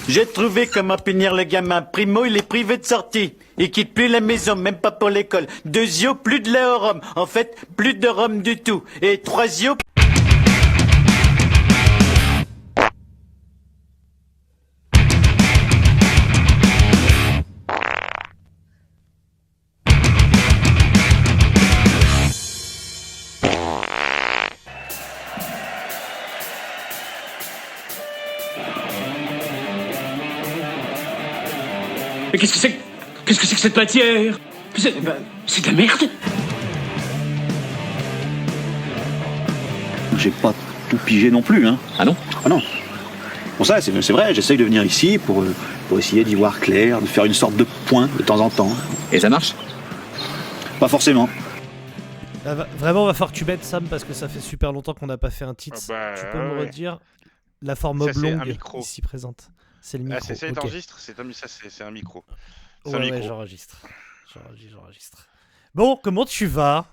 J'ai trouvé comment punir le gamin. Primo, il est privé de sortie. Il quitte plus la maison, même pas pour l'école. Deuxio, plus de lait au rhum. En fait, plus de rhum du tout. Et troisio... Mais qu'est-ce que c'est que cette matière? C'est de la merde. J'ai pas tout pigé non plus, hein. Ah non? Ah non. Bon, ça, c'est vrai, j'essaye de venir ici pour essayer d'y voir clair, de faire une sorte de point de temps en temps. Et ça marche? Pas forcément. Vraiment, va falloir que tu m'aides, Sam, parce que ça fait super longtemps qu'on n'a pas fait un titre. Tu peux me redire la forme Ça, c'est un oblongue micro. ici présente? C'est le micro. Ah, ça ok. t'enregistre, c'est un micro. C'est un Ouais, micro. j'enregistre. J'enregistre. Bon, comment tu vas?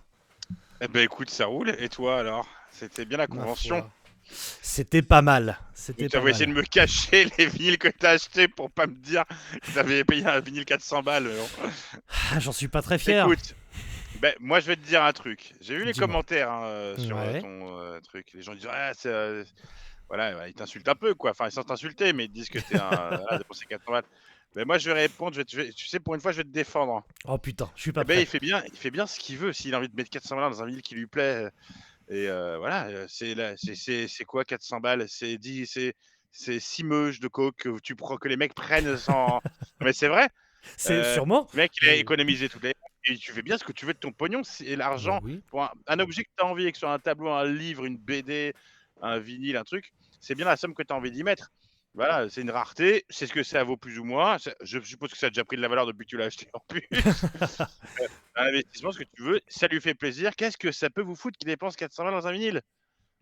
Eh ben écoute, ça roule. Et toi alors? C'était bien la Ma convention. foi. C'était pas mal. C'était Tu pas avais essayé de mal. me cacher les vinyles que t'as achetés pour pas me dire que t'avais payé un vinyle 400 balles. Non. Ah, j'en suis pas très fier. Écoute, ben, moi je vais te dire un truc. J'ai vu les Dis-moi. commentaires sur Ouais. ton truc. Les gens disent ah c'est voilà, ils t'insultent un peu quoi. Enfin ils sont t'insulter mais ils te disent que t'es un voilà, dépensé 400 balles. Mais moi je vais répondre. Tu sais pour une fois je vais te défendre. Oh putain, je suis pas Eh ben prêt. il fait bien ce qu'il veut. S'il a envie de mettre 400 balles dans un vinyle qui lui plaît. Et voilà, c'est quoi 400 balles? C'est 6 meuges de coke que les mecs prennent sans. Non, mais c'est vrai. C'est sûrement. Le mec il a Mais- économisé toutes les. Et tu fais bien ce que tu veux de ton pognon. C'est Bah l'argent oui. pour un objet que tu as envie, que ce soit un tableau, un livre, une BD, un vinyle, un truc. C'est bien la somme que tu as envie d'y mettre. Voilà, c'est une rareté. C'est ce que ça vaut plus ou moins. Je suppose que ça a déjà pris de la valeur depuis que tu l'as acheté en plus. Un investissement, ce que tu veux, ça lui fait plaisir. Qu'est-ce que ça peut vous foutre qu'il dépense 400 balles dans un vinyle?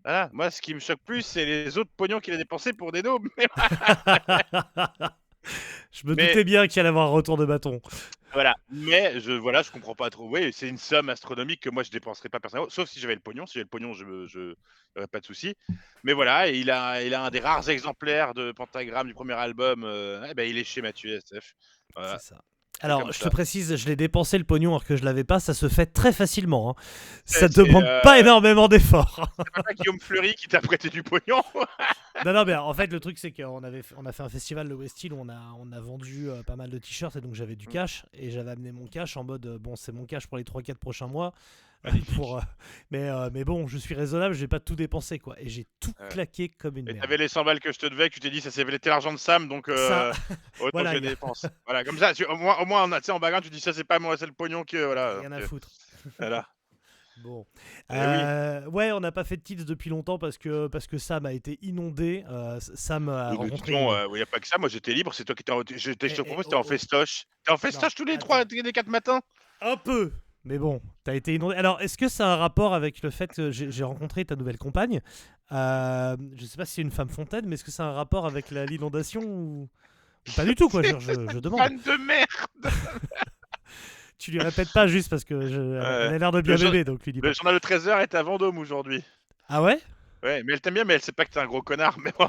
Voilà, moi ce qui me choque plus, c'est les autres pognons qu'il a dépensés pour des daubes. Je me Mais- doutais bien qu'il allait avoir un retour de bâton. Voilà, je comprends pas trop. Oui, c'est une somme astronomique que moi je dépenserais pas personnellement, sauf si j'avais le pognon. Si j'avais le pognon, je aurais pas de souci. Mais voilà, et il a un des rares exemplaires de Pentagram du premier album. Eh ben, il est chez Mathieu SF. Voilà. C'est ça. Alors, comme je ça. te précise, je l'ai dépensé le pognon alors que je l'avais pas. Ça se fait très facilement. Hein. Ça C'est- demande pas énormément d'efforts. C'est pas Guillaume Fleury qui t'a prêté du pognon. Non, mais en fait, le truc, c'est qu'on a fait un festival de West Hill où on a vendu pas mal de t-shirts et donc j'avais du cash et j'avais amené mon cash en mode bon, c'est mon cash pour les 3-4 prochains mois. Mais bon, je suis raisonnable, j'ai pas tout dépensé quoi. Et j'ai tout Ouais. claqué comme une Et merde. t'avais les 100 balles que je te devais, que tu t'es dit ça c'était l'argent de Sam, donc Ça, autant voilà, que je les dépense. Voilà, comme ça, au moins tu sais, en bagarre, tu dis ça c'est pas moi, c'est le pognon que voilà. rien à donc, foutre. voilà. Bon. Eh Ouais, on n'a pas fait de titres depuis longtemps parce que Sam a été inondé. Sam a Oui, de toute rencontré. façon, il n'y a pas que ça. Moi, j'étais libre. C'est toi qui étais je te propose, t'es en oh. festoche. T'es en festoche tous les attends. 4 matins? Un peu. Mais bon, t'as été inondé. Alors, est-ce que ça a un rapport avec le fait que j'ai rencontré ta nouvelle compagne? Je sais pas si c'est une femme fontaine, mais est-ce que ça a un rapport avec l'inondation ou pas du tout quoi? Je demande. Fan de merde. Tu lui répètes pas juste parce que elle a l'air de bien le jour- bébé, donc lui dis pas. Le journal de 13h est à Vendôme aujourd'hui. Ah ouais? Ouais, mais elle t'aime bien, mais elle sait pas que t'es un gros connard. Mais bon,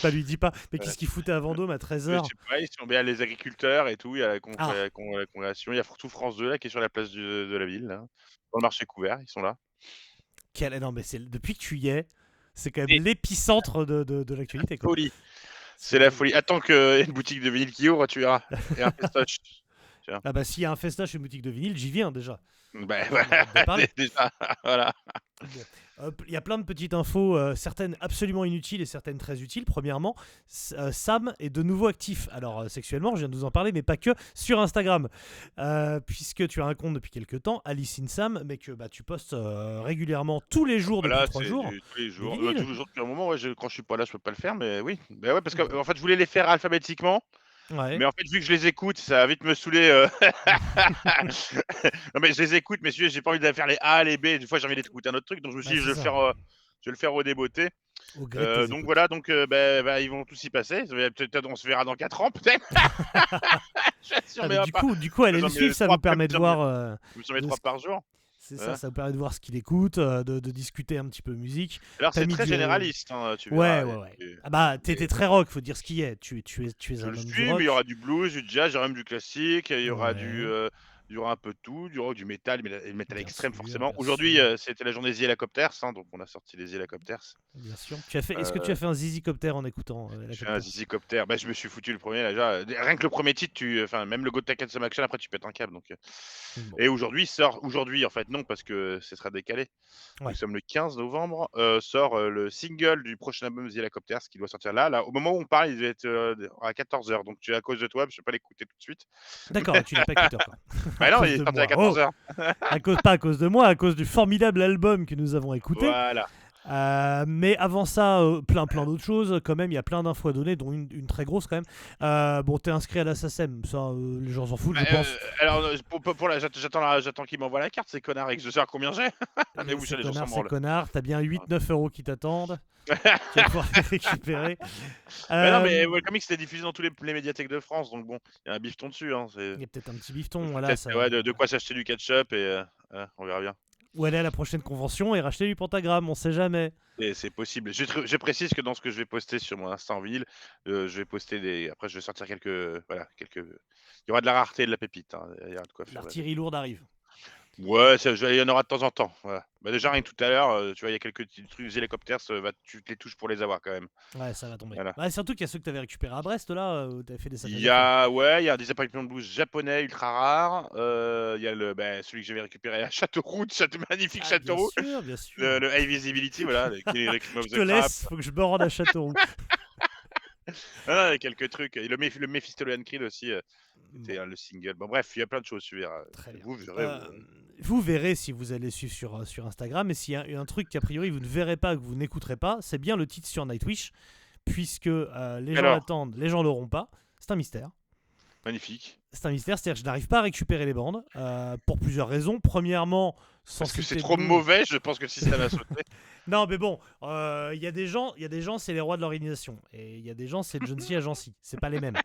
Bah lui dis pas. Mais qu'est-ce qu'il foutait à Vendôme à je 13h? sais pas, ils sont bien les agriculteurs et tout. Il y a la Ah. la congrégation. Il y a surtout France 2 là qui est sur la place de la ville, là. Dans le marché couvert, ils sont là. Non mais depuis que tu y es, c'est quand même Et- l'épicentre de l'actualité quoi. Folie. C'est la folie. Attends qu'il y ait une boutique de vinyle qui ouvre, tu verras. Et un festoche. Ah bah s'il y a un festoche et une boutique de vinyle, j'y viens déjà. Ben On va en parler. déjà, voilà. Il y a plein de petites infos, certaines absolument inutiles et certaines très utiles. Premièrement, Sam est de nouveau actif. Alors sexuellement, je viens de vous en parler, mais pas que sur Instagram, puisque tu as un compte depuis quelques temps, Alice in Sam, mais que tu postes régulièrement tous les jours Voilà, depuis 3 c'est jours. tous les jours. vinyles. Tous les jours depuis un moment, ouais, quand je suis pas là, je peux pas le faire, mais oui. Ben ouais, parce que en fait, je voulais les faire alphabétiquement, Ouais. mais en fait, vu que je les écoute, ça va vite me saouler. Non, mais je les écoute, mais j'ai pas envie de faire les A, les B. Des fois, j'ai envie d'écouter un autre truc, donc je me suis dit, Bah, je c'est vais le faire au débeauté. Au gré de tes Donc écoutes. voilà, donc ils vont tous y passer. Peut-être on se verra dans 4 ans, peut-être. Je suis sûr, Ah, mais mais du coup, aller J'en le mets suivre, ça trois nous permet de par- voir. j'en mets 3 par jour. C'est Ouais. ça vous permet de voir ce qu'il écoute, de discuter un petit peu musique. Alors, T'as c'est mis très du- généraliste, hein, tu Ouais, verras. ouais. Ah bah, t'es très rock, faut dire ce qui est. Tu es Je un le homme du suis, mais rock. il y aura du blues, du jazz, il y aura même du classique, Ouais, il y aura un peu de tout, du rock, du métal, mais le métal bien extrême sûr, forcément. bien Aujourd'hui, sûr, c'était la journée des Helicopters, hein, donc on a sorti les Helicopters. bien sûr. Est-ce que tu Euh, as fait un Zizicopter en écoutant je fais un Helicopter? Zizicopter. Bah, je me suis foutu le premier là, déjà. Rien que le premier titre, enfin même le Go Take Some Action, après tu pètes un câble. Donc. Bon, Et aujourd'hui en fait non parce que ce sera décalé. Nous ouais. sommes le 15 novembre, sort le single du prochain album The Helicopters qui doit sortir là. Au moment où on parle, il doit être à 14h. Donc à cause de toi, je ne vais pas l'écouter tout de suite. D'accord, tu n'es pas écouteur, quoi. À Bah non, cause il de est sorti à moi. Oh, 14h. pas à cause de moi, à cause du formidable album que nous avons écouté. Voilà. Mais avant ça, plein d'autres choses. Quand même, il y a plein d'infos à donner, dont une très grosse quand même. Bon, t'es inscrit à la SACEM, ça, les gens s'en foutent, Bah, je pense. alors, j'attends qu'il m'envoie la carte, ces connards, et que je sais combien j'ai. Mais vous, Ces les gens s'en connards, ces branlent. connards, t'as bien 8-9 euros qui t'attendent. Tu vas pouvoir les récupérer. Mais non, mais Euh, Webcomics c'était diffusé dans tous les médiathèques de France, donc bon, il y a un bifton dessus. Hein, Il y a peut-être un petit bifton, voilà. peut-être Ça... ouais, de quoi s'acheter du ketchup et on verra bien. Ou aller à la prochaine convention et racheter du pentagramme, on sait jamais. Et c'est possible. Je précise que dans ce que je vais poster sur mon Insta en ville, je vais poster des. Après, je vais sortir quelques. Il y aura de la rareté et de la pépite. Hein. Il y aura de quoi faire. L'artillerie lourde arrive. Ouais, il y en aura de temps en temps. Voilà. Bah, déjà, rien que tout à l'heure, tu vois, il y a quelques petits trucs, des hélicoptères, tu te les touches pour les avoir quand même. Ouais, ça va tomber. Voilà. Ouais, surtout qu'il y a ceux que t'avais récupérés à Brest, là, où t'avais fait des sacrés Il y a des appareils de blues japonais ultra rares. Il y a celui que j'avais récupéré à Châteauroux, magnifique affaires. Bien Châteauroux. sûr, bien sûr. Le High Visibility, voilà. Je te laisse, faut que je me rende à Châteauroux. Il y a quelques trucs. Et le Mephistophelian Creed aussi, c'était le single. Bon, bref, il y a plein de choses, tu verras. Très bien. Vous verrez. Vous verrez si vous allez suivre sur Instagram, mais s'il y a un truc qu'a priori vous ne verrez pas, que vous n'écouterez pas, c'est bien le titre sur Nightwish, puisque les gens Alors l'attendent, les gens l'auront pas. C'est un mystère. Magnifique. C'est un mystère, c'est-à-dire que je n'arrive pas à récupérer les bandes pour plusieurs raisons. Premièrement, sans Parce que c'est citer trop de nom. mauvais, je pense que le système a sauté. Non, mais bon, il y a des gens, c'est les rois de l'organisation, et il y a des gens, c'est John C. Agency, c'est pas les mêmes.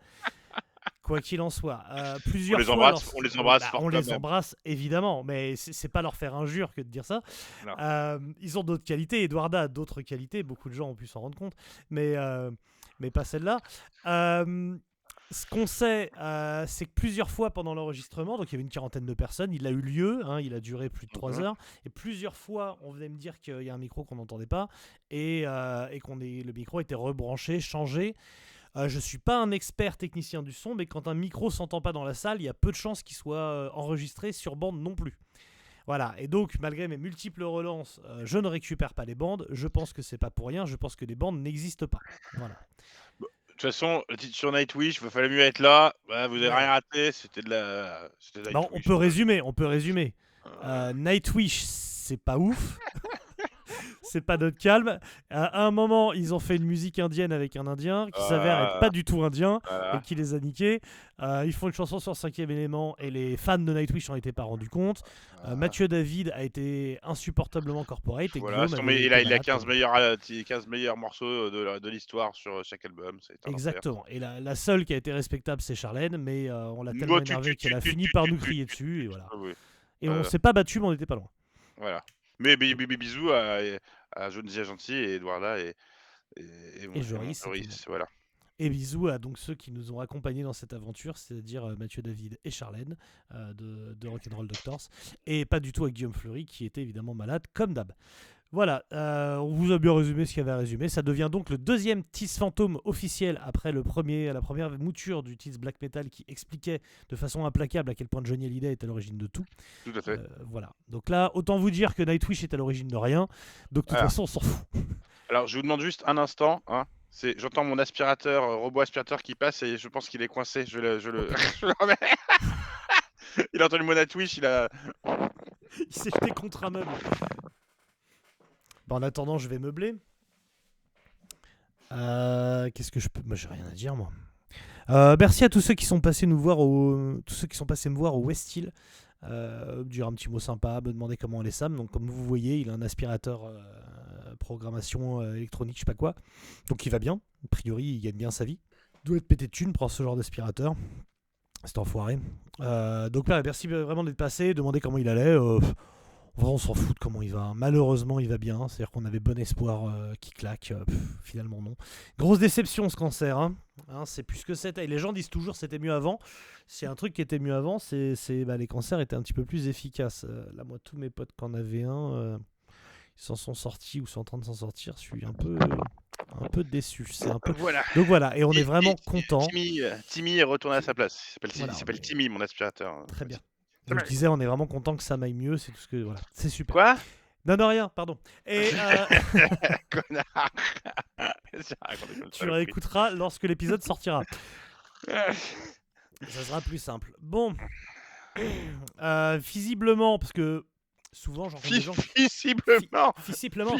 Quoi qu'il en soit, plusieurs fois, On les embrasse fort on quand les même. embrasse évidemment, mais c'est pas leur faire injure que de dire ça. Non. Ils ont d'autres qualités. Eduarda a d'autres qualités. Beaucoup de gens ont pu s'en rendre compte, mais pas celle-là. Ce qu'on sait, c'est que plusieurs fois pendant l'enregistrement, donc il y avait une quarantaine de personnes, il a eu lieu, hein, il a duré plus de 3 heures, et plusieurs fois on venait me dire qu'il y a un micro qu'on n'entendait pas, et le micro était rebranché, changé. Je suis pas un expert technicien du son, mais quand un micro s'entend pas dans la salle, il y a peu de chances qu'il soit enregistré sur bande non plus. Voilà, et donc malgré mes multiples relances, je ne récupère pas les bandes. Je pense que c'est pas pour rien, je pense que les bandes n'existent pas. Voilà. De toute façon, le titre sur Nightwish, il fallait mieux être là. Bah, vous avez rien raté, c'était de la. Bon, on peut résumer. Nightwish, c'est pas ouf. C'est pas notre calme. À un moment, ils ont fait une musique indienne avec un indien qui s'avère être pas du tout indien et qui les a niqués. Ils font une chanson sur 5e élément et les fans de Nightwish n'en étaient pas rendus compte. Mathieu David a été insupportablement corporate. Et voilà, il a 15 meilleurs morceaux de l'histoire sur chaque album. Exactement. Et la seule qui a été respectable, c'est Charlène, mais on l'a tellement énervé qu'elle a fini par nous crier dessus. Et voilà. Et on s'est pas battu, mais on n'était pas loin. Voilà. Mais bisous à John Z. Gentil et Eduarda et Joris. Voilà. Et bisous à donc ceux qui nous ont accompagnés dans cette aventure, c'est-à-dire Mathieu David et Charlène de Rock'n'Roll Doctors, et pas du tout à Guillaume Fleury qui était évidemment malade comme d'hab. Voilà, on vous a bien résumé ce qu'il y avait à résumer. Ça devient donc le deuxième Tease Fantôme officiel après la première mouture du Tease Black Metal qui expliquait de façon implacable à quel point Johnny Hallyday est à l'origine de tout. Tout à fait. Voilà, donc là, autant vous dire que Nightwish est à l'origine de rien, donc de toute façon on s'en fout. Alors je vous demande juste un instant, hein. J'entends mon robot aspirateur qui passe et je pense qu'il est coincé. Je le remets. Il a entendu le mot Nightwish, il s'est jeté contre un meuble. En attendant, je vais meubler. Qu'est-ce que je peux... Moi, j'ai rien à dire, moi. Merci à tous ceux qui sont passés me voir au West Hill. Dire un petit mot sympa, me demander comment allait Sam. Donc, comme vous voyez, il a un aspirateur programmation électronique, je sais pas quoi. Donc, il va bien. A priori, il gagne bien sa vie. Il doit être pété de thunes pour ce genre d'aspirateur. C'est enfoiré. Donc, merci vraiment d'être passé. Demander comment il allait. En vrai, on s'en fout de comment il va. Hein. Malheureusement, il va bien. C'est-à-dire qu'on avait bon espoir qu'il claque. Finalement, non. Grosse déception, ce cancer. Hein. C'est plus que c'était. Et les gens disent toujours c'était mieux avant. S'il y a un truc qui était mieux avant, c'est les cancers étaient un petit peu plus efficaces. Là, moi, tous mes potes qui en avaient un, ils s'en sont sortis ou sont en train de s'en sortir. Je suis un peu déçu. C'est un peu... Voilà. Donc voilà, et on est vraiment content. Timmy est retourné à sa place. Il Voilà, s'appelle on est- Timmy, mon aspirateur. Très bien. Très Donc, bien. je disais, on est vraiment content que ça m'aille mieux. C'est tout ce que voilà, c'est super. Quoi? Non, non, rien. Pardon. Et Connard. J'ai raconté comme tu saloperie. réécouteras lorsque l'épisode sortira. Ça sera plus simple. Bon, visiblement, parce que souvent j'en rencontre des gens. Visiblement. Visiblement.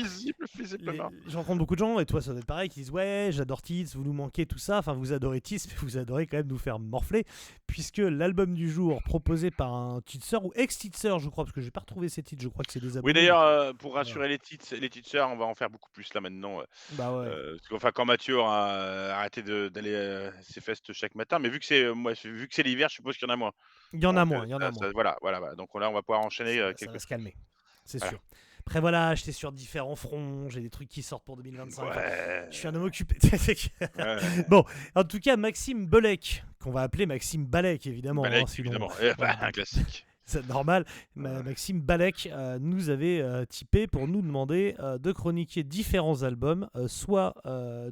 Visiblement. J'en rencontre beaucoup de gens, et toi ça doit être pareil, qui disent ouais, j'adore Tits, vous nous manquez, tout ça. Enfin, vous adorez Tits, mais vous adorez quand même nous faire morfler. Puisque l'album du jour, proposé par un Titseur ou ex-Titseur, je crois, parce que j'ai pas retrouvé ces titres, je crois que c'est des abonnés. Oui, d'ailleurs, pour rassurer les titres sœurs, on va en faire beaucoup plus là maintenant. Bah ouais. Parce qu'enfin, quand Mathieu aura arrêté d'aller à ses festes chaque matin, mais vu que c'est l'hiver, je suppose qu'il y en a moins. Il y en a Donc, moins, il y en a moins. Voilà. Donc là, on va pouvoir enchaîner Ça quelques. va se calmer, c'est Voilà. sûr. Après voilà, j'étais sur différents fronts, j'ai des trucs qui sortent pour 2025. Enfin, Ouais. je suis un homme occupé. Ouais. Bon, en tout cas, Maxime Belec, qu'on va appeler Maxime Balek, évidemment. Balek, hein, sinon, évidemment. voilà. Un classique. c'est normal. Maxime Balek nous avait typé pour nous demander de chroniquer différents albums, soit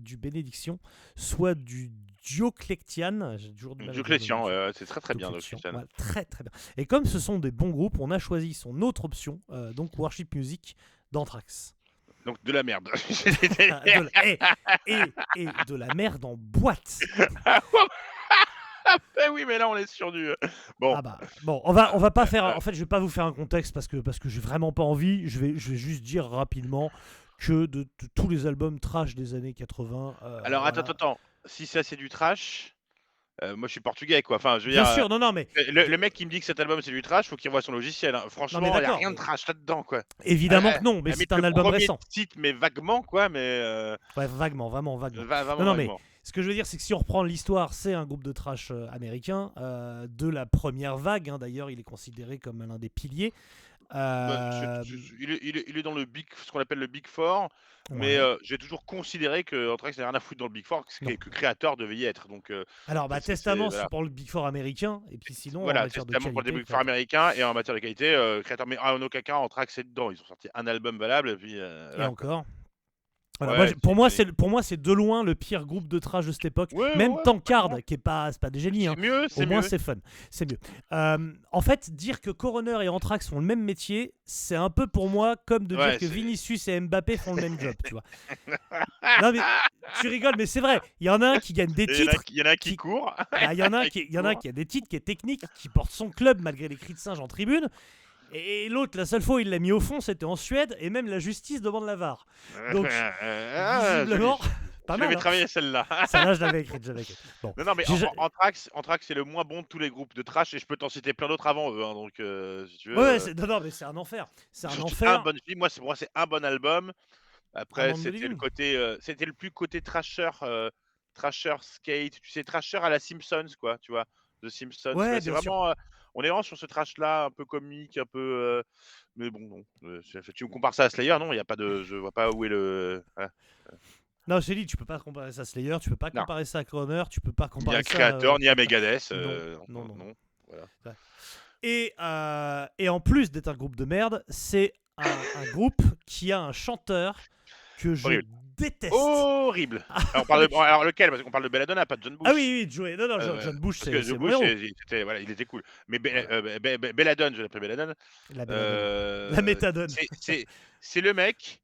du Bénédiction, soit du Dioclétian. J'ai toujours du mal à dire le Dioclétian, nom. c'est très très bien. Dioclétian, Dioclétian. voilà, très très bien. Et comme ce sont des bons groupes, on a choisi son autre option, donc Worship Music d'Anthrax. Donc de la merde. Et de la merde en boîte. Eh oui, mais là, on est sur du. Bon. Ah bah, bon, on va pas faire. En fait, je vais pas vous faire un contexte parce que j'ai vraiment pas envie. Je vais juste dire rapidement que de tous les albums trash des années 80. Alors, voilà. attends. Si ça, c'est du trash, moi, je suis portugais, quoi. Enfin, je veux Bien dire. sûr, non, mais Le mec qui me dit que cet album c'est du trash, faut qu'il revoie son logiciel. Hein. Franchement, il n'y a d'accord, rien de mais- trash là-dedans, quoi. évidemment que non. Mais Limite, c'est un le album premier récent. titre, mais vaguement, quoi. Mais Ouais, vaguement, vraiment vaguement. vraiment Non, mais vaguement. ce que je veux dire, c'est que si on reprend l'histoire, c'est un groupe de trash américain de la première vague. Hein. D'ailleurs, il est considéré comme l'un des piliers. Bah, il est dans le ce qu'on appelle le Big Four, mais Ouais. j'ai toujours considéré que Anthrax n'avait rien à foutre dans le Big Four, Non. que Créateur devait y être. Donc, Alors, bah, Testament, voilà. c'est pour le Big Four américain. Et puis sinon, en Voilà, matière de Testament pour le qualité, Big Four américain et en matière de qualité, Créateur, mais en aucun cas Anthrax est dedans. Ils ont sorti un album valable, et puis. Et Voilà. encore. Voilà, Ouais, pour moi, c'est de loin le pire groupe de trash de cette époque. Ouais, Même ouais, Tankard, ouais. qui est pas, c'est pas des génies. Hein. C'est mieux, Au c'est moins, mieux. c'est fun. C'est mieux. En fait, dire que Coroner et Anthrax font le même métier, c'est un peu pour moi comme de Ouais, dire que c'est- Vinicius et Mbappé font le même job, tu vois. Non, mais tu rigoles, mais c'est vrai. Il y en a un qui gagne des Et il y en a- titres. il y en a un qui qui- court. Bah, il y en a un qui a des titres, qui est technique, qui porte son club malgré les cris de singe en tribune. Et l'autre, la seule fois où il l'a mis au fond, c'était en Suède, et même la justice demande la VAR. Donc, visiblement, pas je mal. vais Hein. travailler celle-là. Celle-là, je l'avais écrite. Bon. Non, mais J'ai- Anthrax, c'est le moins bon de tous les groupes de trash, et je peux t'en citer plein d'autres avant eux. Hein, donc, si tu veux. Ouais, non, mais c'est un enfer. C'est un surtout enfer. Moi, pour moi, c'est un bon album. Après, Amanda c'était le Levine. côté, c'était le plus côté trasher, trasher skate, tu sais, trasher à la Simpsons, quoi, tu vois, The Simpsons. Ouais, C'est bien sûr. vraiment, on est vraiment sur ce trash-là, un peu comique, un peu, mais bon, non. Tu me compares ça à Slayer, non, il y a pas de, je vois pas où est le. Voilà. Non, je t'ai dit, tu peux pas comparer ça à Slayer, tu peux pas Non. comparer ça à Coroner, tu peux pas Ni comparer à ça Creator, ni à Megadeth. non, non. non. Voilà. Et en plus d'être un groupe de merde, c'est un groupe qui a un chanteur que je Horrible. déteste. Horrible. Alors lequel? Parce qu'on parle de Belladonna, pas de John Bush. Ah oui, Joey. Non, Ouais, John Bush, Parce que c'est John mon Bush, héros. il était cool. Mais Belladonna, je l'appelle Belladonna. La méthadone. C'est le mec,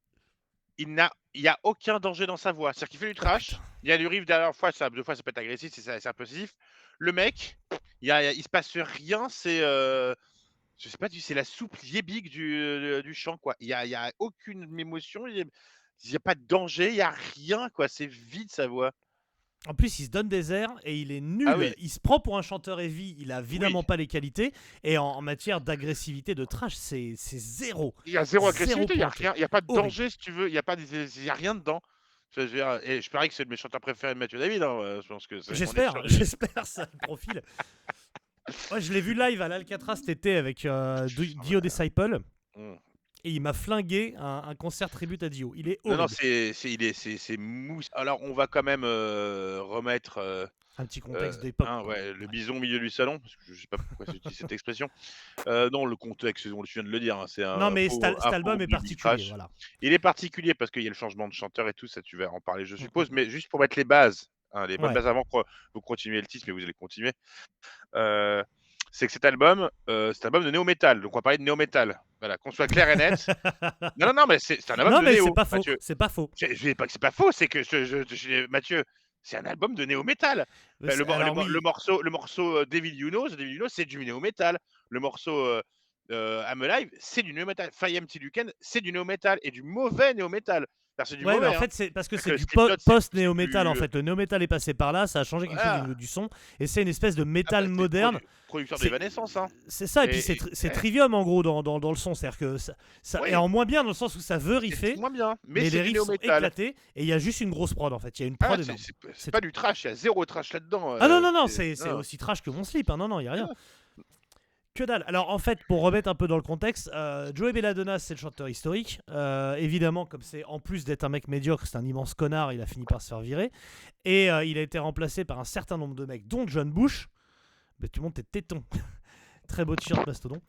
il y a aucun danger dans sa voix. C'est-à-dire qu'il fait du trash, il y a du riff derrière, deux fois ça peut être agressif, c'est un peu possessif. Le mec, il se passe rien, c'est je sais pas, c'est la soupe liébig du chant, quoi. Il y a aucune émotion, il y a pas de danger, il y a rien, quoi. C'est vide sa voix. En plus, il se donne des airs et il est nul. Ah oui. Il se prend pour un chanteur heavy. Il a évidemment Oui. pas les qualités. Et en matière d'agressivité, de trash, c'est zéro. Il y a zéro Zéro agressivité, il y a pointé. rien, il y a pas de Horrible. danger si tu veux, il y a rien dedans. Je veux dire, et je parie que c'est le mes chanteurs préférés de Mathieu David. Hein, je pense que on est J'espère, sur- j'espère, ça le profil. Ouais, je l'ai vu live à l'Alcatraz cet été avec Dio Disciple. et il m'a flingué un concert tribute à Dio. Il est Non, horrible. c'est mousse. Alors, on va quand même remettre Un petit contexte d'époque. quoi. le bison au milieu du salon, parce que je sais pas pourquoi j'utilise cette expression. Non, le contexte, je viens de le dire, hein, c'est un Non, mais faux, cet un album faux est groupe de particulier. Trash. Voilà. Il est particulier parce qu'il y a le changement de chanteur et tout, ça tu vas en parler, je suppose, mais juste pour mettre les bases, hein, les bonnes Ouais. bases avant que vous continuez le titre, mais vous allez continuer. C'est que cet album de néo-metal, donc on va parler de néo-metal. Voilà, qu'on soit clair et net. Non, mais c'est un album Non, de mais néo. c'est pas faux. Mathieu. C'est pas faux. Je dis pas que c'est pas faux, c'est que Mathieu, c'est un album de néo-metal. Alors, oui. Le morceau Devil You Know, c'est du néo-metal. Le morceau I'm Alive, c'est du néo-metal. Fire Empty Weekend, c'est du néo-metal et du mauvais néo-metal. C'est du Ouais, mais mauvais. en fait, c'est parce que c'est du Slipknot, c'est post-néo-metal. En plus- fait, le néo-metal est passé par là, ça a changé quelque chose au Voilà. niveau du son, et c'est une espèce de métal c'est moderne. producteur C'est- d'Evanescence, hein. C'est ça, et puis Et- c'est Trivium en gros dans le son, c'est-à-dire que ça Oui. est en moins bien dans le sens où ça veut riffer, C'est moins bien, mais mais c'est les du riffs sont néo-metal. éclatés, et il y a juste une grosse prod en fait, il y a une Ah, prod c'est énorme. c'est pas du trash, il y a zéro trash là-dedans. Ah non, c'est non. aussi trash que mon slip, hein. Non, il y a rien. Que dalle. Alors en fait, pour remettre un peu dans le contexte, Joey Belladonna, c'est le chanteur historique. Évidemment, comme c'est en plus d'être un mec médiocre, c'est un immense connard, il a fini par se faire virer. Et il a été remplacé par un certain nombre de mecs, dont John Bush. Mais tu montes tes tétons. Très beau t-shirt Mastodon.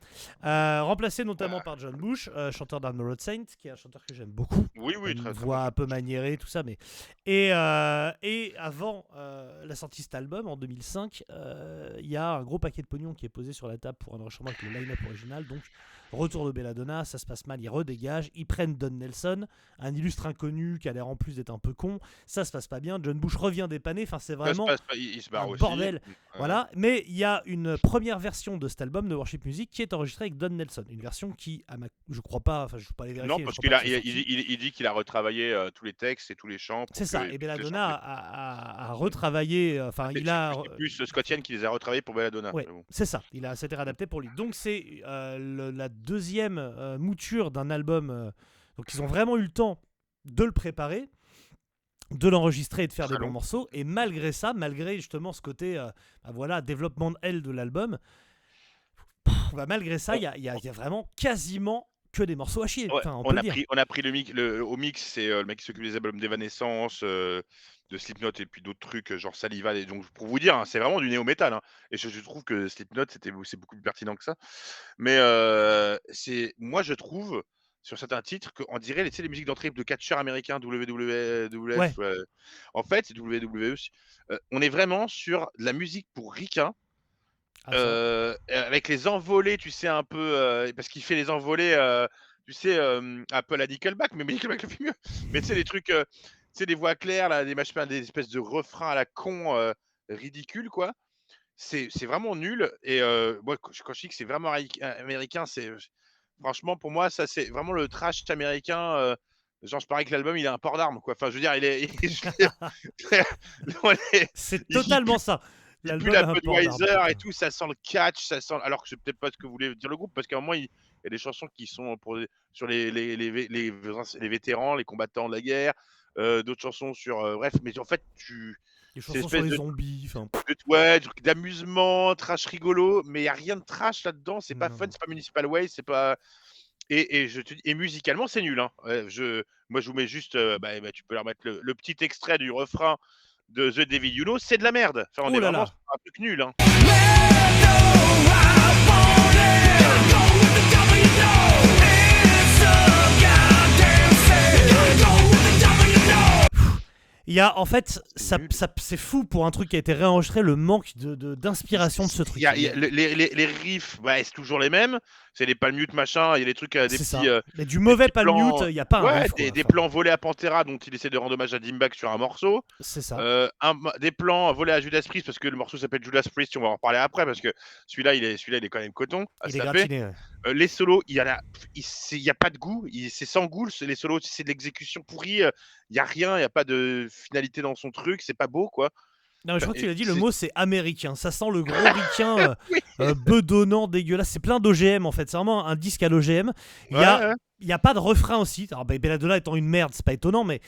Remplacé notamment par John Bush, chanteur d'Armored Saint, qui est un chanteur que j'aime beaucoup. Oui, Une très voix un peu maniérée, tout ça. Mais... Et avant la sortie de cet album, en 2005, il y a un gros paquet de pognon qui est posé sur la table pour un enregistrement avec le line-up original. Donc, retour de Belladonna, ça se passe mal, ils redégagent. Ils prennent Don Nelson, un illustre inconnu qui a l'air en plus d'être un peu con. Ça se passe pas bien. John Bush revient dépanner. Enfin, c'est vraiment il se barre un aussi. bordel. Ouais. Voilà, mais il y a une première version de cet album de Worship Music qui est enregistrée avec Don Nelson, une version qui, je crois pas, enfin je ne peux pas les vérifier. Non, mais parce je crois pas que c'est qu'il dit qu'il a retravaillé tous les textes et tous les chants. C'est ça, et Belladonna a retravaillé, enfin il a... C'est plus Scott Ian qui les a retravaillés pour Belladonna. Ouais, mais bon. c'est ça, il a s'était réadapté pour lui. Donc c'est la deuxième mouture d'un album, donc ils ont vraiment eu le temps de le préparer, de l'enregistrer et de faire des bons morceaux, et malgré ça, malgré justement ce côté voilà, développement de L de l'album, malgré ça, il y a vraiment quasiment que des morceaux à chier. Ouais, Enfin, on a pris au mix, c'est le mec qui s'occupe des albums d'Evanescence, de Slipknot et puis d'autres trucs genre Saliva. Et donc pour vous dire, hein, c'est vraiment du néo-metal. Hein. Et je trouve que Slipknot c'est beaucoup plus pertinent que ça. Mais moi je trouve sur certains titres qu'on dirait les musiques d'entrée de catcheurs américains WWF. En fait, c'est WWE aussi. On est vraiment sur de la musique pour ricains. Avec les envolées, tu sais, un peu, parce qu'il fait les envolées, tu sais, un peu à la Nickelback, mais Nickelback le fait mieux. Mais tu sais, les trucs, tu sais, des voix claires, là, des espèces de refrains à la con, ridicules, quoi. C'est vraiment nul. Et moi, quand je dis que c'est vraiment américain, franchement, pour moi, ça, c'est vraiment le trash américain. Genre, je parie que l'album, il a un port d'armes, quoi. Enfin, je veux dire, c'est totalement ça. Il pue la Budweiser et tout, ça sent le catch, ça sent. Alors que c'est peut-être pas ce que voulait dire le groupe, parce qu'à un moment, il y a des chansons qui sont sur les vétérans, les combattants de la guerre, d'autres chansons sur. Bref, mais en fait, des chansons sur les zombies. Ouais, d'amusement, trash rigolo, mais il n'y a rien de trash là-dedans, c'est pas fun, c'est pas Municipal Waste, c'est pas. Et je te dis, et musicalement, c'est nul. Hein. Moi, je vous mets juste. Tu peux leur mettre le petit extrait du refrain de The Devil You Know, c'est de la merde. Enfin, on est vraiment sur un truc nul. Hein. Il y a en fait, c'est fou pour un truc qui a été réenregistré, le manque d'inspiration de ce truc. Les riffs, c'est toujours les mêmes. C'est les palm mute machin, il y a des trucs, des petits. Mais du mauvais palm mute, il n'y a pas un riff. Des plans volés à Pantera dont il essaie de rendre hommage à Dimebag sur un morceau. C'est ça. Des plans volés à Judas Priest parce que le morceau s'appelle Judas Priest, on va en reparler après parce que celui-là il est quand même coton. Il est gratiné. Les solos, il y a pas de goût, c'est sans goût. Les solos, c'est de l'exécution pourrie. Il y a rien, il y a pas de finalité dans son truc, c'est pas beau quoi. Non, mais je crois que tu l'as dit, le mot c'est américain. Ça sent le gros ricain bedonnant, dégueulasse. C'est plein d'OGM en fait. C'est vraiment un disque à l'OGM. Il y a Il n'y a pas de refrain aussi. Alors, Belladonna étant une merde, c'est pas étonnant, mais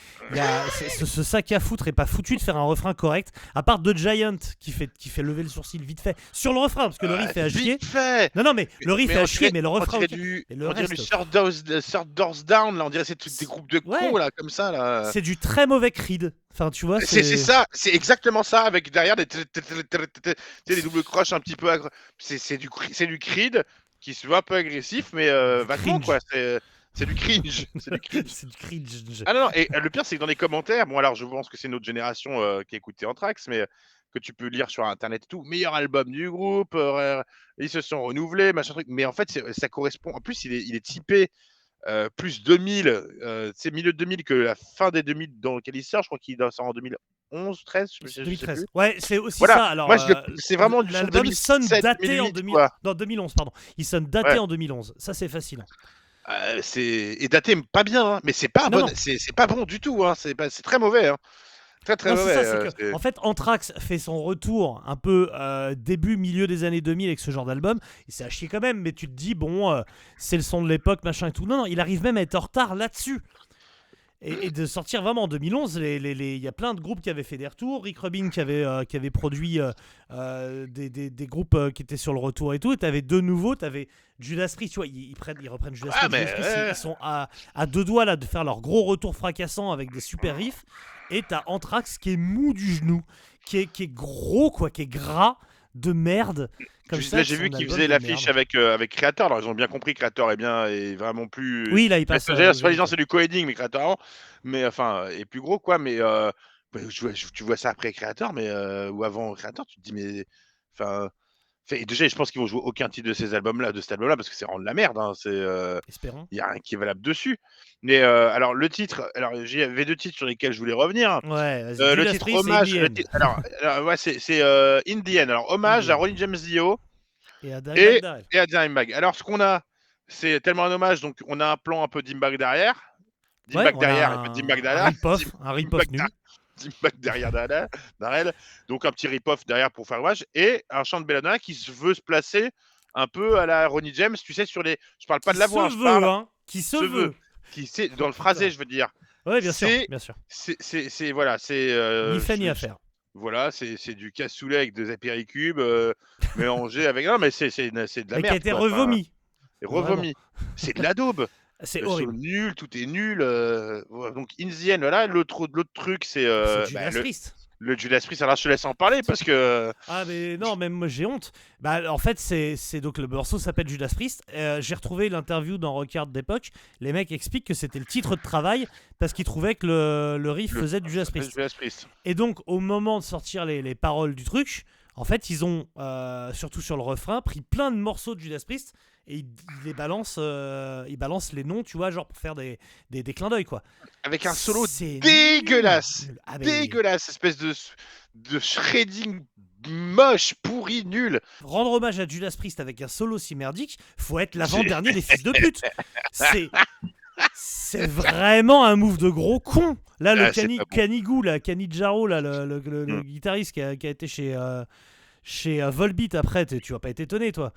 ce sac à foutre est pas foutu de faire un refrain correct. À part The Giant qui fait lever le sourcil vite fait sur le refrain, parce que le riff fait à chier. Vite fait. Non, mais le riff fait à chier, mais le On refrain. dirait ok. du, Et le on dirait reste, du Third Doors Down, là. On dirait c'est tous des groupes de Ouais. cons, là, comme ça, là. c'est du très mauvais Creed. Enfin, tu vois, C'est ça, c'est exactement ça, avec derrière des doubles croches un petit peu. C'est du Creed qui se veut un peu agressif, mais vachement, cringe. quoi. C'est du cringe. C'est du cringe. c'est du cringe. Ah non, et le pire, c'est que dans les commentaires, bon, alors je pense que c'est notre génération qui a écouté Anthrax, mais que tu peux lire sur internet et tout, meilleur album du groupe, ils se sont renouvelés, machin truc. Mais en fait, ça correspond. En plus, il est typé plus 2000, c'est milieu de 2000 que la fin des 2000 dans lequel il sort. Je crois qu'il sort en 2011, 13, je sais 2013. plus. Ouais, c'est aussi Voilà. ça. Alors, Moi, c'est vraiment du son l'album sonne 2007, daté en 2008, 2000. quoi. Non, 2011, pardon. Il sonne daté Ouais. en 2011. Ça, c'est fascinant. Et daté pas bien, hein, mais c'est pas Non, bon, non. c'est pas bon du tout, hein, c'est très mauvais, hein. Très Non, mauvais. c'est ça, c'est que, en fait, Anthrax fait son retour un peu début, milieu des années 2000 avec ce genre d'album. Et c'est à chier quand même, mais tu te dis, bon, c'est le son de l'époque, machin et tout. Non, il arrive même à être en retard là-dessus. Et de sortir vraiment en 2011, il y a plein de groupes qui avaient fait des retours. Rick Rubin qui avait produit des groupes qui étaient sur le retour et tout. Et t'avais deux nouveaux, t'avais Judas Priest, tu vois, ils reprennent Judas Priest. mais Judas Priest, ils sont à deux doigts là de faire leur gros retour fracassant avec des super riffs. Et t'as Anthrax qui est mou du genou, qui est gros, quoi, qui est gras de merde. Comme ça, Là, j'ai son vu qu'ils album faisaient de l'affiche merde. avec Creator. Alors, ils ont bien compris que Creator est vraiment plus. Oui, là, il passe. Soi-disant, c'est du co-heading, mais Creator avant. Mais enfin, est plus gros, quoi. Mais tu vois ça après Creator, mais ou avant Creator, tu te dis, mais. Enfin. Déjà, je pense qu'ils vont jouer aucun titre de cet album-là, parce que c'est vraiment de la merde. Hein. Espérons. Il n'y a rien qui est valable dessus. Mais alors, le titre, alors j'avais deux titres sur lesquels je voulais revenir. Ouais, vas-y. Le Judas titre Priest, hommage, c'est In the End. alors, ouais, c'est In the End. Alors, hommage à Ronnie James Dio Et à et, Dimebag Darrell. et à Dimebag. Alors, ce qu'on a, c'est tellement un hommage, donc on a un plan un peu Dimebag derrière. Dimebag on a derrière, un- et pas Dimebag Un derrière. rip-off, un rip-off nul. Dimebag derrière Darrell. Donc, un petit rip-off derrière pour faire hommage. Et un chant de Belladonna qui veut se placer un peu à la Ronnie James, tu sais, sur les. Je parle pas de la voix, je parle. Qui se veut. Dans le phrasé, je veux dire. Ouais, bien sûr, C'est- bien sûr. C'est voilà, c'est Ni fait ni à faire. voilà, c'est du cassoulet avec des apéricubes mélangé avec non mais c'est de la Mais qui a merde. été quoi. revomi. Et revomi. C'est de la daube. C'est Le son horrible. nul, tout est nul. Voilà. Donc In the End, voilà. L'autre truc, c'est C'est Judas le Priest. Judas Priest. Alors je te laisse en parler parce que Ah mais non, même moi j'ai honte. Bah en fait c'est donc le morceau s'appelle Judas Priest. J'ai retrouvé l'interview dans Rockard d'époque. Les mecs expliquent que c'était le titre de travail parce qu'ils trouvaient que le riff faisait du Judas Priest. Judas Priest. Et donc au moment de sortir les paroles du truc, en fait ils ont surtout sur le refrain pris plein de morceaux de Judas Priest et ils les balancent, ils balancent les noms, tu vois, genre pour faire des clins d'œil quoi. Avec un solo C'est dégueulasse. nul. Ah, mais Dégueulasse, espèce de shredding moche, pourri, nul. rendre hommage à Judas Priest avec un solo si merdique, faut être l'avant-dernier des fils de pute. C'est vraiment un move de gros con. Là, le Ah, c'est pas bon. Canigou, là, Canigaro, là, le guitariste qui a été chez Volbeat après, tu vas pas être étonné, toi.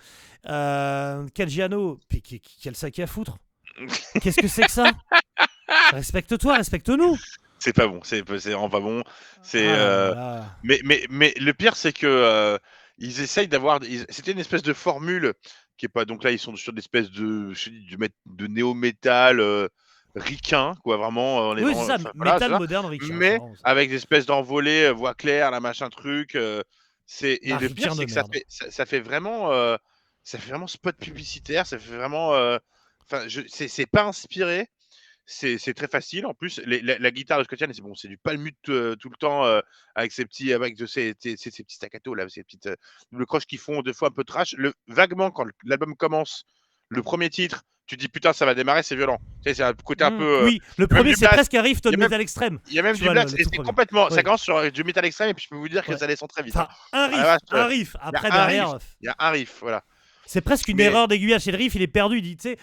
Caggiano, puis quel sac à foutre. Qu'est-ce que c'est que ça? Respecte-toi, respecte-nous. C'est pas bon, c'est vraiment pas bon. C'est Ah là là. mais le pire c'est que ils essayent d'avoir c'était une espèce de formule qui est pas donc là ils sont sur des espèces de néo-métal ricain quoi vraiment on est Oui, vraiment- c'est ça, enfin, voilà, métal c'est ça. moderne ricain. Mais c'est vraiment ça. avec des espèces d'envolées voix claire la machin truc et Un le pire ricain c'est de que merde. ça fait vraiment spot publicitaire, ça fait vraiment enfin c'est pas inspiré. C'est très facile. En plus, la guitare de Scott Ian, c'est bon, c'est du palmute tout le temps avec ces petits, ces petits staccato là, ces petites double croches qui font deux fois un peu trash. Vaguement, quand l'album commence, le premier titre, tu te dis putain, ça va démarrer, c'est violent. Tu sais, c'est un côté un peu. Oui, le même premier du c'est black. presque un riff de Il y a même- métal extrême. Il y a même Tu du vois, black, le et tout c'est premier. complètement. Ouais. Ça commence sur du métal extrême, et puis je peux vous dire que Ouais. ça descend très vite. Enfin, un riff, Ah, la vache, un riff. Après, un derrière, Il y a un riff, voilà. c'est presque une Mais- erreur d'aiguillage chez le riff. Il est perdu. Il dit, tu sais,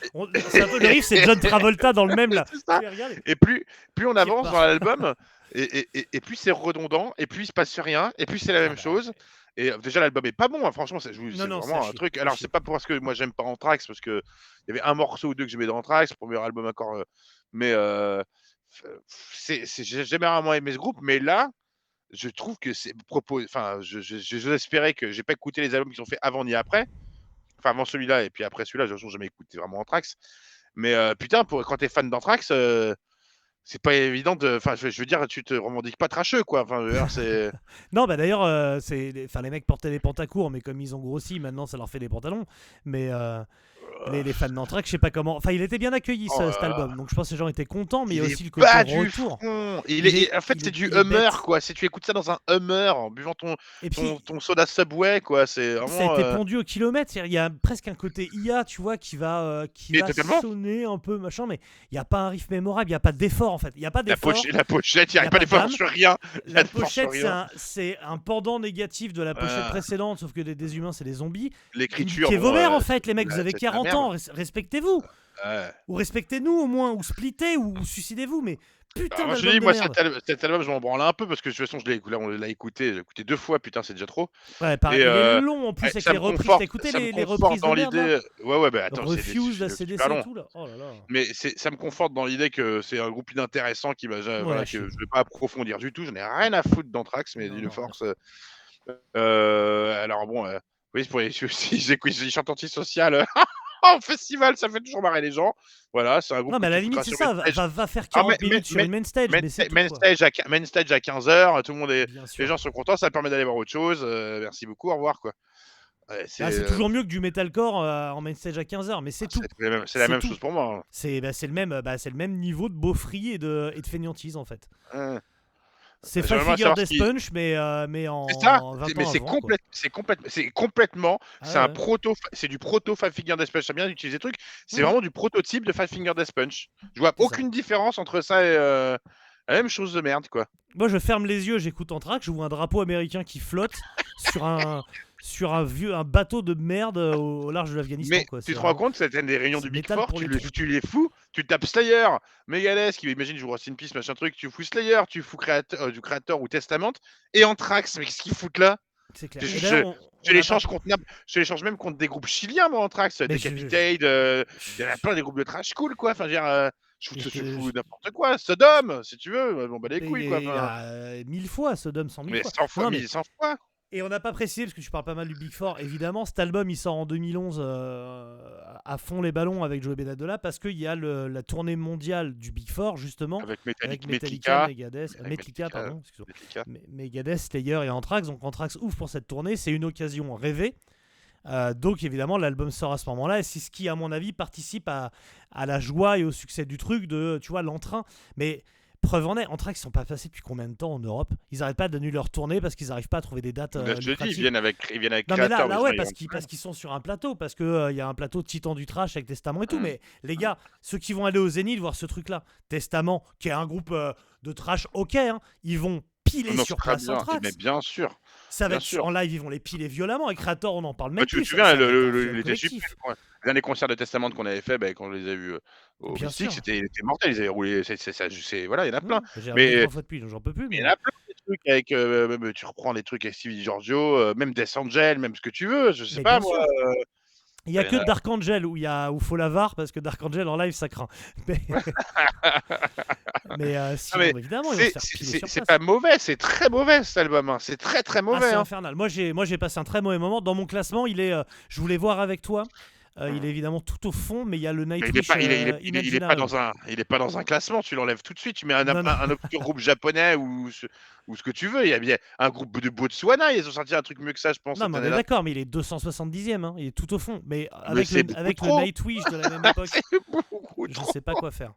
c'est un peu le riff, c'est John Travolta dans le même là. C'est ça. Tu regardes, Et plus on avance part. dans l'album, et plus c'est redondant, et plus il se passe rien, et plus c'est la Ah même bah, chose. Et déjà l'album est pas bon, hein, franchement, c'est Non, c'est non, c'est à vraiment un chier, truc. à Alors chier. c'est pas parce que moi j'aime pas Anthrax, parce que il y avait un morceau ou deux que j'aimais d'Anthrax, premier album encore, mais j'ai jamais vraiment aimé ce groupe, mais là, je trouve que c'est propos. Enfin, j'espérais que j'ai pas écouté les albums qu'ils ont fait avant ni après, enfin avant celui-là et puis après celui-là, de toute façon, j'ai jamais écouté vraiment Anthrax. Mais putain, quand t'es fan d'Anthrax, c'est pas évident de. Enfin, je veux dire, tu te revendiques pas trasheux, quoi. Enfin, je veux dire, c'est. Non, bah d'ailleurs, les mecs portaient des pantacourts, mais comme ils ont grossi, maintenant ça leur fait des pantalons. Mais les fans d'Anthrax, je sais pas comment. Enfin, il était bien accueilli Oh cet là là. album, donc je pense que les gens étaient contents, mais il y a Il aussi est le côté bas du retour. front. En fait, c'est du Il est Hummer, bête. quoi. Si tu écoutes ça dans un Hummer, en buvant Et puis, ton soda Subway, quoi, c'est ça a vraiment. été pondu au kilomètre. C'est-à-dire, il y a presque un côté IA, tu vois, qui va Mais totalement. sonner un peu, machin, mais il n'y a pas un riff mémorable, il n'y a pas d'effort en fait. Il n'y a pas La, d'effort. la pochette, il n'y y a a pas pas d'effort d'âme. sur rien. Il y a La d'effort sur pochette, rien. c'est un pendant négatif de la pochette Ah. précédente, sauf que des humains, c'est des zombies. L'écriture. Qui est vos bon, mères en fait, les mecs, vous avez c'est de la 40 merde. ans, respectez-vous. Ouais. Ou respectez-nous au moins, ou splittez, ou suicidez-vous, mais putain Alors, moi, je te d'album dis, de moi, merde. cet album, je m'en branle un peu parce que de toute façon, on l'a écouté, j'ai écouté 2 fois, putain, c'est déjà trop. Ouais, pareil, Et il est long en plus avec ça les me reprises. conforte, T'as écouté ça me les conforte reprises de dans merde là l'idée. Ouais, bah attends, Refuse, la c'est CDC super et long. tout là. Oh là là. Mais ça me conforte dans l'idée que c'est un groupe inintéressant qui va, Ouais, voilà, à que chier. je vais pas approfondir du tout. J'en ai rien à foutre d'Anthrax, mais Non, d'une non, force. Alors bon, oui, pour les, si ils chantent antisocial en festival, ça fait toujours marrer les gens. Voilà, c'est un groupe non, mais que à la tu limite, foutras c'est sur ça. une stage. Va faire Ah, 40 minutes sur une main stage, mais c'est tout. main Quoi. stage à 15h, tout le monde est, Bien les sûr. gens sont contents, ça permet d'aller voir autre chose. Merci beaucoup, au revoir, quoi. Ouais, C'est toujours mieux que du metalcore en main stage à 15h, mais c'est tout. c'est la même tout. chose pour moi. C'est le même niveau de beaufrie et de fainéantise en fait. Hein. C'est Five J'aimerais Finger savoir Death Punch, mais en C'est ça, 20 mais ans avant. Quoi. c'est complètement, Ah c'est un ouais. c'est du proto Five Finger Death Punch. J'aime bien utiliser le truc. C'est Mhm. vraiment du prototype de Five Finger Death Punch. Je vois C'est ça. aucune différence entre ça et la même chose de merde, quoi. Moi, je ferme les yeux, j'écoute Anthrax, je vois un drapeau américain qui flotte sur un bateau de merde au large de l'Afghanistan. Mais Quoi. tu C'est te rends vraiment- compte, c'était des réunions c'est du Big métal Four, pour les trous. tu les fous, tu tapes Slayer, Megadeth, qui imagine joue Rust in Peace, machin truc, tu fous Slayer, tu fous du Creator ou Testament, et Anthrax, mais qu'est-ce qu'ils foutent là? C'est clair. Je, Et je, d'ailleurs, je les change contre je les change même contre des groupes chiliens, moi, Anthrax, Mais Decapitate, il y en a plein des groupes de trash cool, quoi. Enfin, je veux dire, je fous n'importe quoi. Sodom, si tu veux, bon, bah les couilles, quoi. Enfin, 1000 fois, Sodom 100 000 mais fois. 100 fois, Non, mais- 1100 fois. Et on n'a pas précisé, parce que tu parles pas mal du Big Four, évidemment, cet album il sort en 2011 à fond les ballons avec Joey Belladonna, parce qu'il y a la tournée mondiale du Big Four, justement, Avec avec Metallica. Megadeth, avec Metallica, pardon, excuse-moi. Metallica. Megadeth, Slayer et Anthrax. Donc Anthrax ouvre pour cette tournée, c'est une occasion rêvée. Donc évidemment l'album sort à ce moment-là et c'est ce qui à mon avis participe à la joie et au succès du truc, de tu vois l'entrain. Mais preuve en est, Anthrax ils sont pas passés depuis combien de temps en Europe? Ils arrêtent pas d'annuler leur tournée parce qu'ils n'arrivent pas à trouver des dates Là, je te dis, lucratives. ils viennent avec Non mais Creator. là mais ouais, ça, parce qu'ils sont sur un plateau, parce que il y a un plateau Titan du Trash avec Testament et tout. Mm. Mais les gars, ceux qui vont aller au Zénith voir ce truc-là, Testament, qui est un groupe de trash, ok, hein, ils vont piler non, sur c'est très place bien, Anthrax. mais bien sûr. Ça va bien être sûr. en live, ils vont les piler violemment. Et Creator, on en parle même Bah, tu plus. te ça souviens, va être un il viol était collectif. super. Ouais. Les derniers concerts de Testament qu'on avait fait, quand on les a vus au Bien Mystique, sûr. il était mortel. Ils avaient roulé. Voilà, il y en a plein. J'ai Mais- regardé 3 fois depuis, donc j'en peux plus. Mais il Mais y en a plein des trucs avec. Même, tu reprends des trucs avec Stevie Giorgio, même Death Angel, même ce que tu veux. Je sais Mais pas, bien moi. sûr. Il y a il y que en a- Dark Angel où faut l'avoir parce que Dark Angel en live ça craint. Mais sinon, mais évidemment, ils vont se faire piler sur C'est place. pas mauvais, c'est très mauvais cet album. Hein. C'est très très Ah, mauvais. c'est Hein. infernal. Moi j'ai passé un très mauvais moment. Dans mon classement, il est. Je voulais voir avec toi. Il est évidemment tout au fond, mais il y a le Mais Nightwish il est pas Imaginary. il est pas dans un classement, tu l'enlèves tout de suite, tu mets Non, non. un obscur groupe japonais ou ce que tu veux. Il y a bien un groupe de Botswana, ils ont sorti un truc mieux que ça, je pense, Non, cette mais on est année-là. d'accord, mais il est 270e. Hein. Il est tout au fond. Mais avec c'est le beaucoup trop. Nightwish de la même époque, C'est beaucoup je trop. sais pas quoi faire.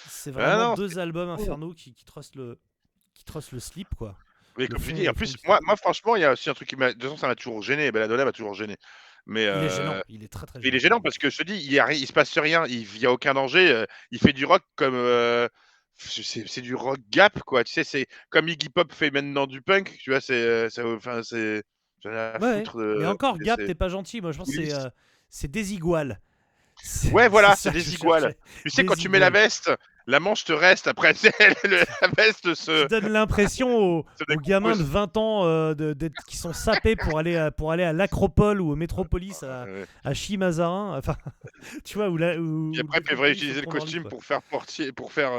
C'est Ah vraiment non, deux albums infernaux qui trustent le slip, quoi. Mais Le comme je fond- dis, en le fond plus, du moi franchement, il y a aussi un truc qui m'a. De toute façon, ça m'a toujours gêné. Belladonna m'a toujours gêné. Mais Il est gênant. Il est très très il est gênant. gênant parce que je te dis, il se passe rien, il y a aucun danger. Il fait du rock comme. C'est du rock gap, quoi. Tu sais, c'est comme Iggy Pop fait maintenant du punk. Tu vois, enfin, c'est. J'en ai à Ouais, foutre de. mais encore, Gap, c'est- t'es pas gentil. Moi, je pense que Oui, c'est désigual. Ouais, voilà, c'est ça que je désigual. cherchais. Tu sais, quand tu mets la Désigual. veste la manche te reste après. La veste se. Ça donne l'impression aux décompose. gamins de 20 ans qui sont sapés pour aller à l'Acropole ou au Métropolis à Chimazarin. Enfin, tu vois, Et après, ils devraient utiliser le costume pour faire portier, pour faire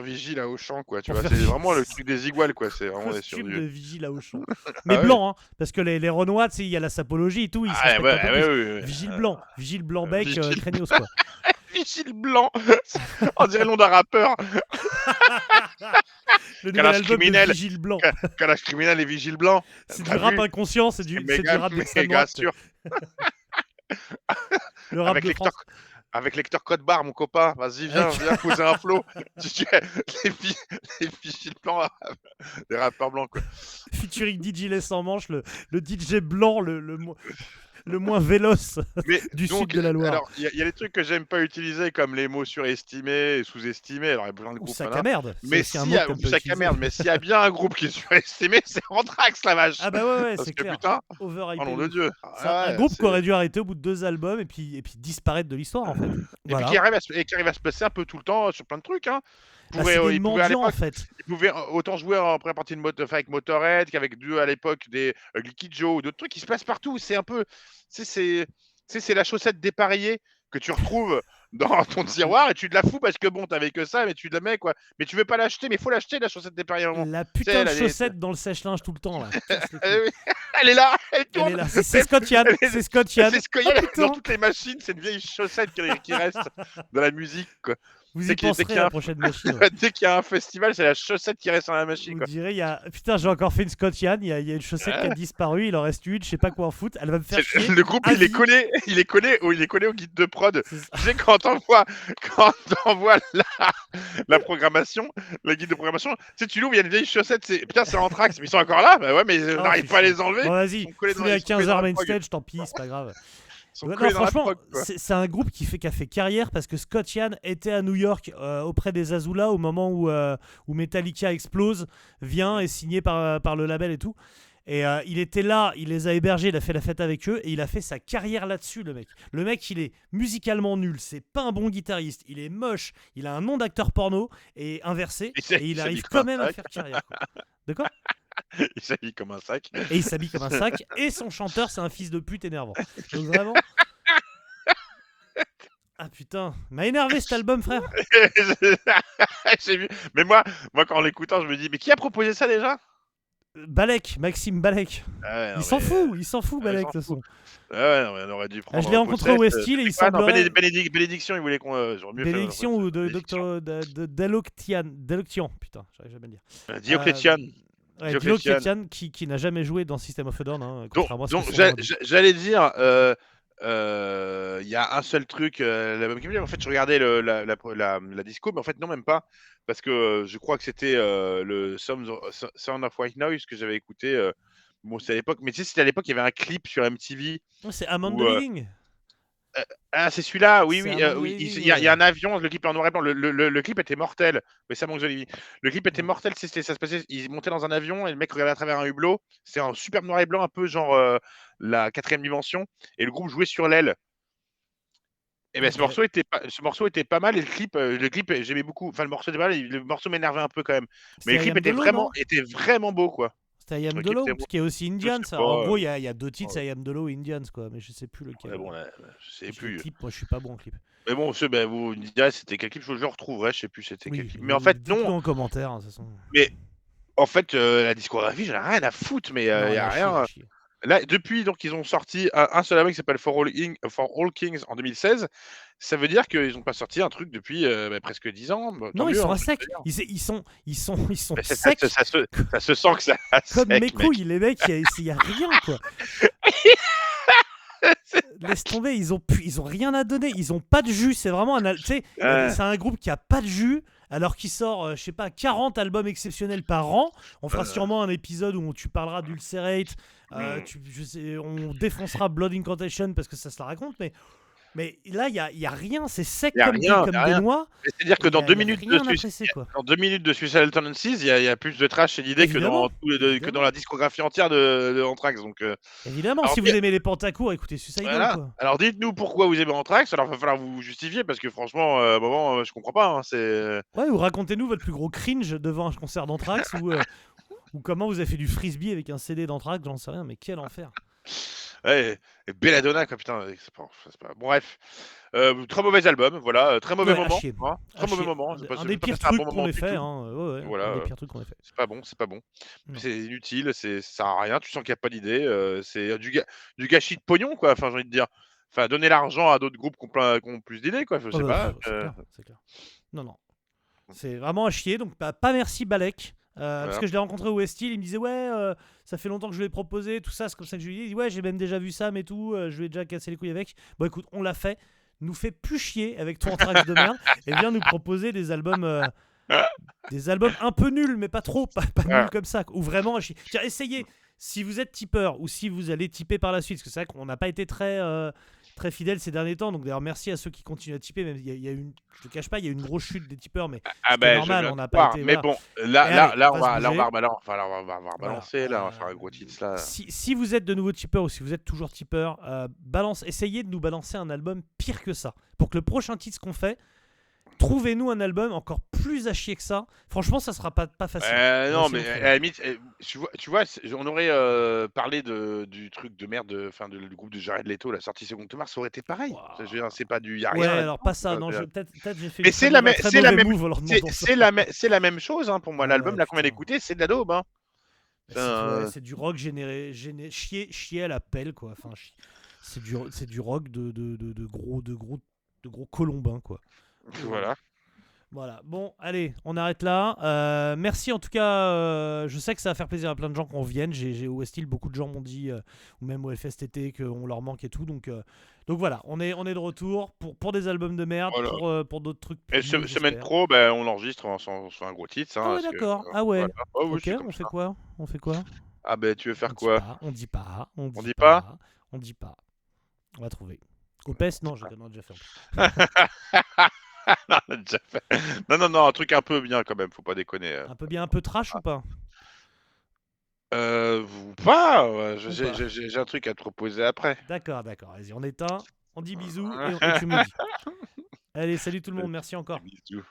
vigile à Auchan, quoi. Tu Pour vois, faire c'est vraiment le truc des iguales, quoi. C'est vraiment des costume de surdus. vigile à Auchan. Mais ouais. blanc, hein, parce que les Renois, tu sais, il y a la sapologie et tout, ils se Ah, respectent un peu plus. ouais. Vigile blanc bec, Vigile. craignos, quoi. Vigile blanc. On dirait le nom d'un rappeur. Le nouvel Calage album de criminel. Vigile blanc. Calage criminel et vigile blanc. C'est du T'as rap vu inconscient, c'est du rap d'extrême méga droite. sûr. Le rap de France. Avec lecteur code barre, mon copain. Vas-y, viens poser un flow. Les vigiles blancs, les rappeurs blancs, quoi. Featuring DJ Les en manche, le DJ blanc le moins véloce du sud de la Loire. Alors, il y a des trucs que j'aime pas utiliser, comme les mots surestimés et sous-estimés. Alors, il y a plein de Ou groupes. sac voilà. à merde. Mais s'il y a bien un groupe qui est surestimé, c'est Anthrax, la vache. Ah bah ouais, Parce c'est que clair. putain, Overhyped. oh nom de Dieu. C'est un groupe qui aurait dû arrêter au bout de 2 albums et puis disparaître de l'histoire, en fait. Et Voilà. puis qui arrive à se placer un peu tout le temps sur plein de trucs. Hein. Bah, c'est des Il pouvait à mendiants, en l'époque, fait. il pouvait autant jouer en première partie avec Motorhead qu'avec à l'époque des Liquid Joe ou d'autres trucs qui se passent partout. C'est un peu, c'est la chaussette dépareillée que tu retrouves dans ton tiroir et tu te la fous parce que bon, t'avais que ça, mais tu te la mets, quoi. Mais tu veux pas l'acheter, mais il faut l'acheter, la chaussette dépareillée. La putain de chaussette dans le sèche-linge tout le temps, là. Elle est là, elle Elle tourne. est là. C'est Scott Yann. C'est Scott Yann. C'est ce qu'il y a dans toutes les machines, c'est une vieille chaussette qui reste dans la musique, quoi. Vous y penserez à la prochaine machine. Dès qu'il y a un festival, c'est la chaussette qui reste dans la machine, Vous quoi. direz, putain, j'ai encore fait une Scott Yann, il y a une chaussette qui a disparu, il en reste une, je sais pas quoi en foutre, elle va me faire chier. Le groupe, il est collé au guide de prod. C'est ça. Tu sais, quand t'envoies la programmation, le guide de programmation, tu sais, tu l'ouvres, il y a une vieille chaussette, putain, c'est Anthrax, mais ils sont encore là. Bah ouais, mais on n'arrive pas à les enlever. Bon, vas-y, Ils sont collés fous-les à ils sont collés 15h dans la main prog. stage, tant pis, c'est pas grave. Ils sont Non, collés dans la franchement, prog, quoi. c'est un groupe qui a fait carrière parce que Scott Yann était à New York auprès des Azula au moment où Metallica explose, vient, est signé par le label et tout. Et il était là, il les a hébergés, il a fait la fête avec eux et il a fait sa carrière là-dessus, le mec. Le mec, il est musicalement nul, c'est pas un bon guitariste, il est moche, il a un nom d'acteur porno et inversé, et il arrive quand même à faire carrière, quoi. De quoi ? Il s'habille comme un sac. Et il s'habille comme un sac, et son chanteur, c'est un fils de pute énervant. Donc vraiment... Ah putain, m'a énervé cet album, frère. J'ai vu. Mais moi, quand en l'écoutant, je me dis, mais qui a proposé ça déjà ? Balek, Maxime Balek. Il s'en fout, Balek, de toute façon. Ouais, non, mais on aurait dû prendre. Je l'ai rencontré au West-Hill et il semblerait... Bénédiction, il voulait qu'on. Bénédiction ou Deloctian, putain, j'arrive jamais à le dire. Dioclétian. Ouais, Dioclétian qui n'a jamais joué dans System of a Down. Hein, donc j'allais dire, il y a un seul truc, en fait je regardais la disco, mais en fait non, même pas, parce que je crois que c'était le Sound of White Noise que j'avais écouté. Bon, c'est à l'époque, mais tu sais, c'était à l'époque, il y avait un clip sur MTV. Oh, c'est Amand the Living. Ah, c'est celui-là, oui, C'est oui. un Il y a un avion, le clip est en noir et blanc. Le clip était mortel. Mais ça manque de Olivier. Le clip était mortel, ça se passait. Ils montaient dans un avion et le mec regardait à travers un hublot. C'est un superbe noir et blanc, un peu genre la 4ème dimension. Et le groupe jouait sur l'aile. Et ben, ce morceau était pas mal. Et le clip, j'aimais beaucoup. Enfin, le morceau était pas mal. Le morceau m'énervait un peu quand même. Mais le clip était vraiment beau, quoi. C'était I Am Dolo, qui est aussi Indians. En gros, il y a 2 titres, I Am Dolo et Indians, quoi. Mais je sais plus lequel. Ouais, bon, là, je sais plus. Clip, moi, je suis pas bon en clip. Mais bon, vous me direz, c'était quel clip, je le retrouverai, je sais plus c'était quel clip. Mais en fait, non. En commentaire, de toute façon. Mais en fait, la discographie, j'en ai rien à foutre, mais il y a rien. Là, depuis, donc, ils ont sorti un seul album qui s'appelle For All Kings en 2016. Ça veut dire qu'ils n'ont pas sorti un truc depuis presque 10 ans. Non, ils sont à sec. Ils sont secs. Ça se sent que ça. Comme mes couilles, les mecs, il y a rien, quoi. Laisse tomber, ils ont rien à donner. Ils ont pas de jus. C'est vraiment c'est un groupe qui a pas de jus. Alors qu'il sort, je sais pas, 40 albums exceptionnels par an. On fera sûrement un épisode où tu parleras d'Ulcerate. On défoncera Blood Incantation parce que ça se la raconte. Mais Mais là, il y a rien, c'est sec Y a comme, rien, comme y a des rien. noix. Mais c'est-à-dire que Il y dans a, 2 il y a minutes rien de à Suicide, presser, quoi. dans 2 minutes de Suicidal Tendencies, il y a plus de trash chez l'idée que Évidemment, que dans évidemment. la discographie entière de Anthrax. Donc, Évidemment, alors, si vous aimez les Pentacours, écoutez Suicidal, voilà. quoi. Alors dites-nous pourquoi vous aimez Anthrax. Alors, il va falloir vous justifier parce que franchement, à un moment, je comprends pas. Hein, c'est. Ouais, ou racontez-nous votre plus gros cringe devant un concert d'Anthrax ou comment vous avez fait du frisbee avec un CD d'Anthrax, j'en sais rien, mais quel enfer. Ouais, et Belladonna, quoi, putain, c'est pas. Bon, bref. Très mauvais album, voilà, très mauvais Ouais, à moment. chier. Hein, très À mauvais chier. moment. Un des pires passé un bon trucs qu'on moment ait du fait, tout. hein. Ouais, Voilà, un des pires trucs qu'on ait fait. c'est pas bon, c'est pas bon. Non. C'est inutile, ça sert à rien, tu sens qu'il y a pas d'idée, c'est du gâchis de pognon, quoi, enfin, j'ai envie de dire. Enfin, donner l'argent à d'autres groupes qui ont plus d'idées, quoi, je Ah sais bah, pas. c'est clair, c'est clair. Non, non. C'est vraiment à chier, donc pas merci Balek. Parce Voilà. que je l'ai rencontré au West Hill, il me disait ouais, ça fait longtemps que je lui ai proposé, tout ça, c'est comme ça que je lui ai dit. Il dit ouais, j'ai même déjà vu Sam et tout, je lui ai déjà cassé les couilles avec. Bon écoute, on l'a fait, nous fait plus chier avec ton Anthrax de merde et viens nous proposer des albums un peu nuls, mais pas trop, pas Ouais. nuls comme ça, ou vraiment à chier. Tiens, essayez, si vous êtes tipeur ou si vous allez tiper par la suite, parce que c'est vrai qu'on n'a pas été très fidèles ces derniers temps, donc d'ailleurs merci à ceux qui continuent à tiper, même il y a une, je te cache pas, il y a eu une grosse chute des tipeurs, mais Ah c'était ben, je normal, viens on de n'a pas voir, été. mais Voilà. bon, Et allez, là, on on va se va bouger. rebalancer, là, on va faire un gros titre, là. Si vous êtes de nouveau tipeur ou si vous êtes toujours tipeur, essayez de nous balancer un album pire que ça. Pour que le prochain titre qu'on fait, trouvez-nous un album encore plus à chier que ça. Franchement, ça sera pas facile. On va Non, essayer mais de à trouver. la limite, tu vois, on aurait parlé du truc de merde, enfin, du groupe de Jared Leto, la sortie Second Thomas, ça aurait été pareil. Waouh. Je veux dire, c'est pas du, y a Ouais, rien là-dedans. alors pas ça. Non, C'est- peut-être j'ai fait Mais c'est la un même, très c'est la mauvais même, move en leur demandant ça. c'est la même chose, hein, pour moi. Ah L'album, ouais, là, qu'on vient putain. d'écouter, c'est de la daube, hein. C'est du rock chier à la pelle, quoi. Enfin, c'est du rock de gros colombins, quoi. Voilà. Voilà, bon, allez, on arrête là. Merci en tout cas, je sais que ça va faire plaisir à plein de gens qu'on vienne. J'ai au West Hill, beaucoup de gens m'ont dit, ou même au Hellfest été, qu'on leur manque et tout. Donc voilà, on est de retour pour des albums de merde, Voilà. pour d'autres trucs Et plus nuls, semaine j'espère. pro, ben, on enregistre, on fait un gros titre, hein, Ah ouais, parce que, d'accord, ah ouais. voilà. Oh oui, Ok, c'est comme on fait ça. quoi? On fait quoi? Ah ben, tu veux On faire dit quoi? pas, on dit pas, on dit dit pas, pas on dit pas. On va trouver. Opes, non, on a déjà fait. En plus. Non, on a déjà fait. Non, un truc un peu bien quand même, faut pas déconner. Un peu bien, un peu trash ou pas? Ou pas, Ou pas. j'ai un truc à te proposer après. D'accord, vas-y, on éteint, on dit bisous et tu me dis. Allez, salut tout le monde, merci encore. Bisous.